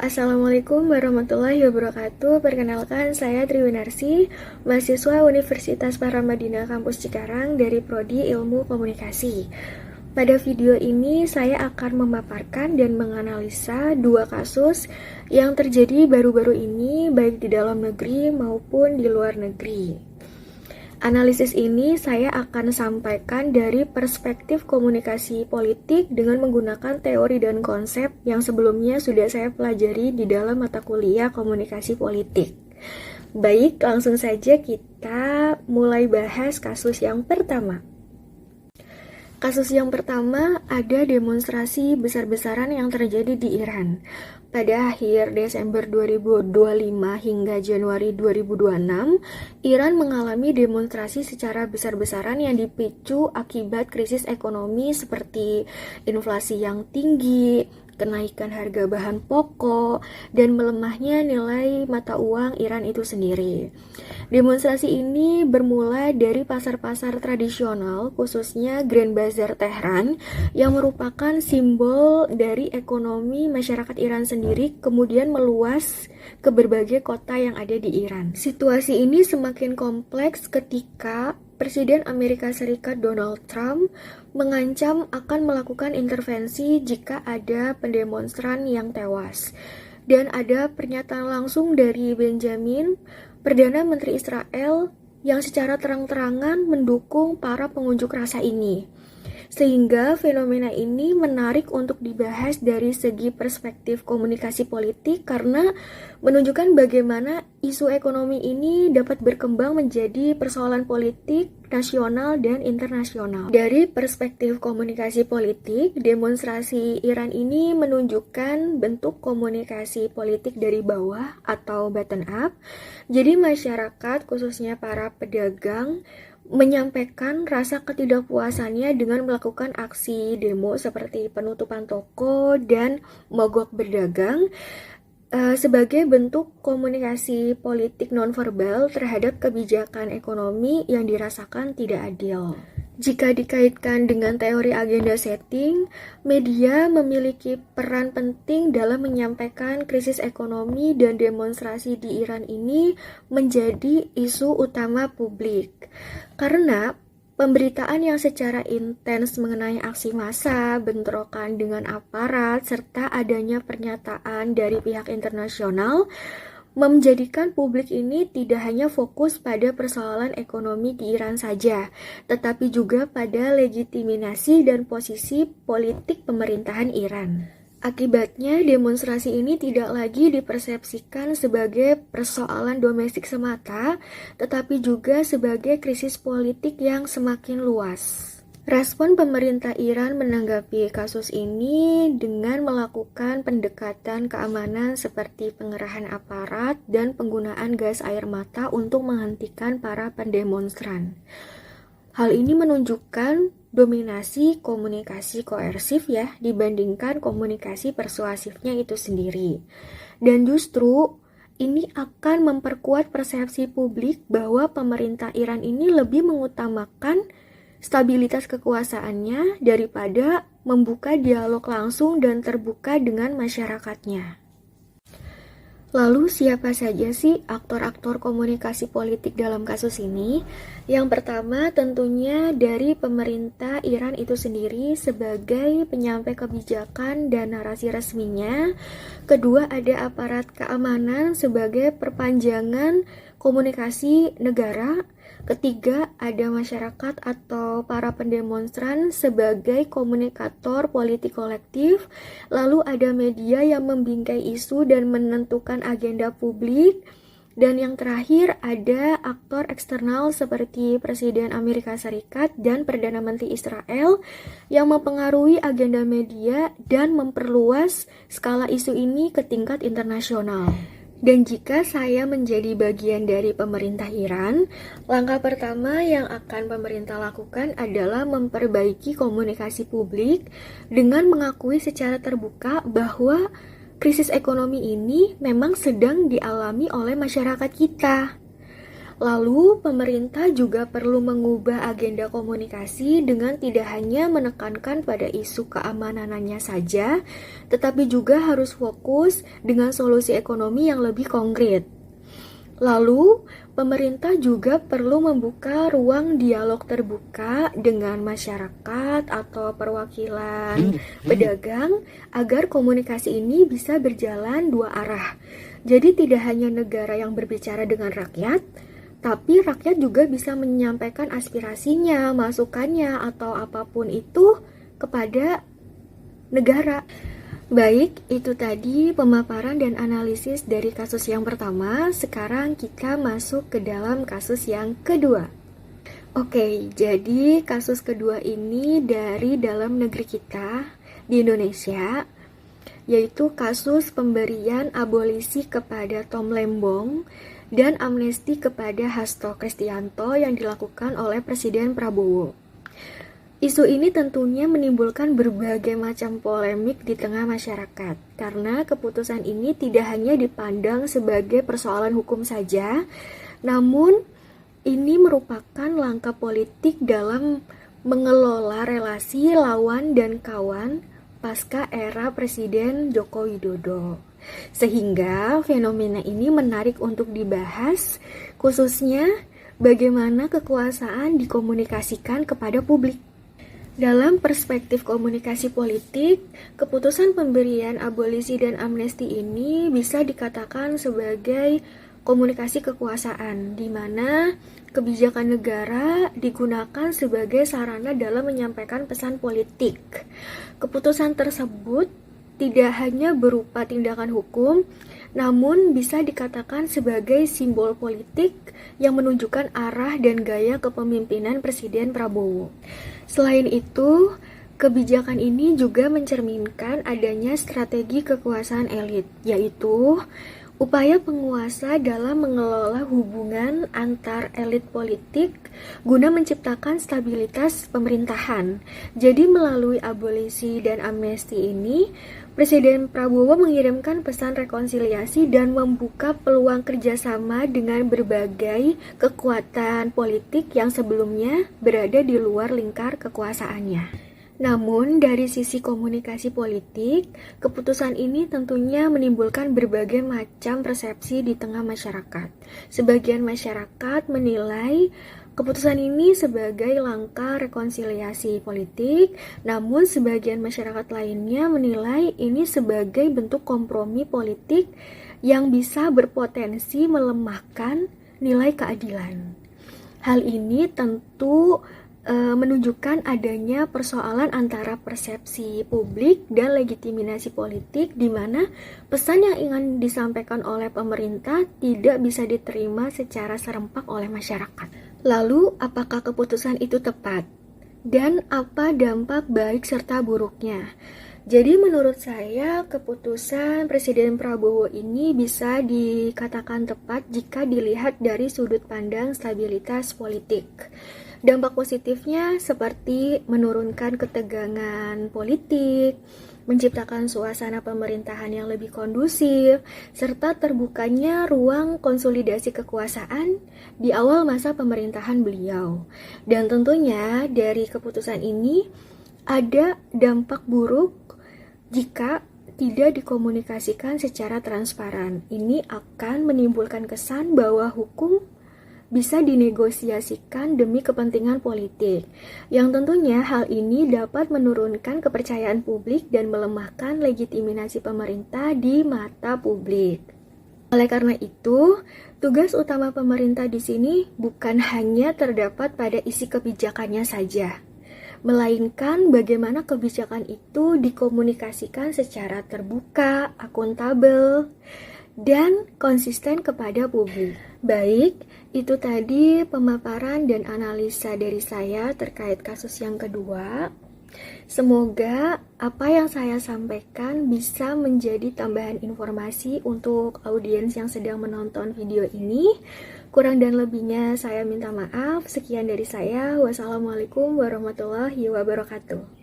Assalamualaikum warahmatullahi wabarakatuh. Perkenalkan, saya Triwinarsi, mahasiswa Universitas Paramadina Kampus Cikarang dari Prodi Ilmu Komunikasi. Pada video ini, saya akan memaparkan dan menganalisa dua kasus yang terjadi baru-baru ini, baik di dalam negeri maupun di luar negeri. Analisis ini saya akan sampaikan dari perspektif komunikasi politik dengan menggunakan teori dan konsep yang sebelumnya sudah saya pelajari di dalam mata kuliah komunikasi politik. Baik, langsung saja kita mulai bahas kasus yang pertama. Kasus yang pertama, ada demonstrasi besar-besaran yang terjadi di Iran. Pada akhir Desember 2025 hingga Januari 2026, Iran mengalami demonstrasi secara besar-besaran yang dipicu akibat krisis ekonomi seperti inflasi yang tinggi, kenaikan harga bahan pokok, dan melemahnya nilai mata uang Iran itu sendiri. Demonstrasi ini bermula dari pasar-pasar tradisional, khususnya Grand Bazar Tehran, yang merupakan simbol dari ekonomi masyarakat Iran sendiri, kemudian meluas ke berbagai kota yang ada di Iran. Situasi ini semakin kompleks ketika Presiden Amerika Serikat Donald Trump mengancam akan melakukan intervensi jika ada pendemonstran yang tewas. Dan ada pernyataan langsung dari Benjamin, Perdana Menteri Israel, yang secara terang-terangan mendukung para pengunjuk rasa ini. Sehingga fenomena ini menarik untuk dibahas dari segi perspektif komunikasi politik karena menunjukkan bagaimana isu ekonomi ini dapat berkembang menjadi persoalan politik nasional dan internasional. Dari perspektif komunikasi politik, demonstrasi Iran ini menunjukkan bentuk komunikasi politik dari bawah atau bottom up. Jadi masyarakat, khususnya para pedagang, menyampaikan rasa ketidakpuasannya dengan melakukan aksi demo seperti penutupan toko dan mogok berdagang sebagai bentuk komunikasi politik nonverbal terhadap kebijakan ekonomi yang dirasakan tidak adil. Jika dikaitkan dengan teori agenda setting, media memiliki peran penting dalam menyampaikan krisis ekonomi dan demonstrasi di Iran ini menjadi isu utama publik. Karena pemberitaan yang secara intens mengenai aksi massa, bentrokan dengan aparat, serta adanya pernyataan dari pihak internasional menjadikan publik ini tidak hanya fokus pada persoalan ekonomi di Iran saja, tetapi juga pada legitimasi dan posisi politik pemerintahan Iran. Akibatnya, demonstrasi ini tidak lagi dipersepsikan sebagai persoalan domestik semata, tetapi juga sebagai krisis politik yang semakin luas. Respon pemerintah Iran menanggapi kasus ini dengan melakukan pendekatan keamanan seperti pengerahan aparat dan penggunaan gas air mata untuk menghentikan para pendemonstran. Hal ini menunjukkan dominasi komunikasi koersif dibandingkan komunikasi persuasifnya itu sendiri. Dan justru ini akan memperkuat persepsi publik bahwa pemerintah Iran ini lebih mengutamakan stabilitas kekuasaannya daripada membuka dialog langsung dan terbuka dengan masyarakatnya. Lalu siapa saja sih aktor-aktor komunikasi politik dalam kasus ini? Yang pertama tentunya dari pemerintah Iran itu sendiri sebagai penyampai kebijakan dan narasi resminya. Kedua ada aparat keamanan sebagai perpanjangan komunikasi negara. Ketiga, ada masyarakat atau para pendemonstran sebagai komunikator politik kolektif. Lalu ada media yang membingkai isu dan menentukan agenda publik. Dan yang terakhir, ada aktor eksternal seperti Presiden Amerika Serikat dan Perdana Menteri Israel yang mempengaruhi agenda media dan memperluas skala isu ini ke tingkat internasional. Dan jika saya menjadi bagian dari pemerintah Iran, langkah pertama yang akan pemerintah lakukan adalah memperbaiki komunikasi publik dengan mengakui secara terbuka bahwa krisis ekonomi ini memang sedang dialami oleh masyarakat kita. Lalu, pemerintah juga perlu mengubah agenda komunikasi dengan tidak hanya menekankan pada isu keamanannya saja, tetapi juga harus fokus dengan solusi ekonomi yang lebih konkret. Lalu, pemerintah juga perlu membuka ruang dialog terbuka dengan masyarakat atau perwakilan pedagang agar komunikasi ini bisa berjalan dua arah. Jadi tidak hanya negara yang berbicara dengan rakyat, tapi rakyat juga bisa menyampaikan aspirasinya, masukannya, atau apapun itu kepada negara. Baik, itu tadi pemaparan dan analisis dari kasus yang pertama. Sekarang kita masuk ke dalam kasus yang kedua. Oke, jadi kasus kedua ini dari dalam negeri kita di Indonesia, yaitu kasus pemberian abolisi kepada Tom Lembong dan amnesti kepada Hasto Kristianto yang dilakukan oleh Presiden Prabowo. Isu ini tentunya menimbulkan berbagai macam polemik di tengah masyarakat, karena keputusan ini tidak hanya dipandang sebagai persoalan hukum saja, namun ini merupakan langkah politik dalam mengelola relasi lawan dan kawan pasca era Presiden Joko Widodo. Sehingga fenomena ini menarik untuk dibahas, khususnya bagaimana kekuasaan dikomunikasikan kepada publik. Dalam perspektif komunikasi politik, keputusan pemberian abolisi dan amnesti ini bisa dikatakan sebagai komunikasi kekuasaan, di mana kebijakan negara digunakan sebagai sarana dalam menyampaikan pesan politik. Keputusan tersebut tidak hanya berupa tindakan hukum, namun bisa dikatakan sebagai simbol politik yang menunjukkan arah dan gaya kepemimpinan Presiden Prabowo. Selain itu, kebijakan ini juga mencerminkan adanya strategi kekuasaan elit, yaitu upaya penguasa dalam mengelola hubungan antar elit politik guna menciptakan stabilitas pemerintahan. Jadi melalui abolisi dan amnesti ini, Presiden Prabowo mengirimkan pesan rekonsiliasi dan membuka peluang kerjasama dengan berbagai kekuatan politik yang sebelumnya berada di luar lingkar kekuasaannya. Namun, dari sisi komunikasi politik, keputusan ini tentunya menimbulkan berbagai macam persepsi di tengah masyarakat. Sebagian masyarakat menilai keputusan ini sebagai langkah rekonsiliasi politik, namun sebagian masyarakat lainnya menilai ini sebagai bentuk kompromi politik yang bisa berpotensi melemahkan nilai keadilan. Hal ini tentu menunjukkan adanya persoalan antara persepsi publik dan legitimasi politik, di mana pesan yang ingin disampaikan oleh pemerintah tidak bisa diterima secara serempak oleh masyarakat. Lalu, apakah keputusan itu tepat? Dan apa dampak baik serta buruknya? Jadi menurut saya keputusan Presiden Prabowo ini bisa dikatakan tepat jika dilihat dari sudut pandang stabilitas politik. Dampak positifnya seperti menurunkan ketegangan politik, menciptakan suasana pemerintahan yang lebih kondusif, serta terbukanya ruang konsolidasi kekuasaan di awal masa pemerintahan beliau. Dan tentunya dari keputusan ini ada dampak buruk jika tidak dikomunikasikan secara transparan. Ini akan menimbulkan kesan bahwa hukum bisa dinegosiasikan demi kepentingan politik, yang tentunya hal ini dapat menurunkan kepercayaan publik dan melemahkan legitimasi pemerintah di mata publik. Oleh karena itu, tugas utama pemerintah di sini bukan hanya terdapat pada isi kebijakannya saja, melainkan bagaimana kebijakan itu dikomunikasikan secara terbuka, akuntabel, dan konsisten kepada publik. Baik, itu tadi pemaparan dan analisa dari saya terkait kasus yang kedua. Semoga apa yang saya sampaikan bisa menjadi tambahan informasi untuk audiens yang sedang menonton video ini. Kurang dan lebihnya saya minta maaf. Sekian dari saya. Wassalamualaikum warahmatullahi wabarakatuh.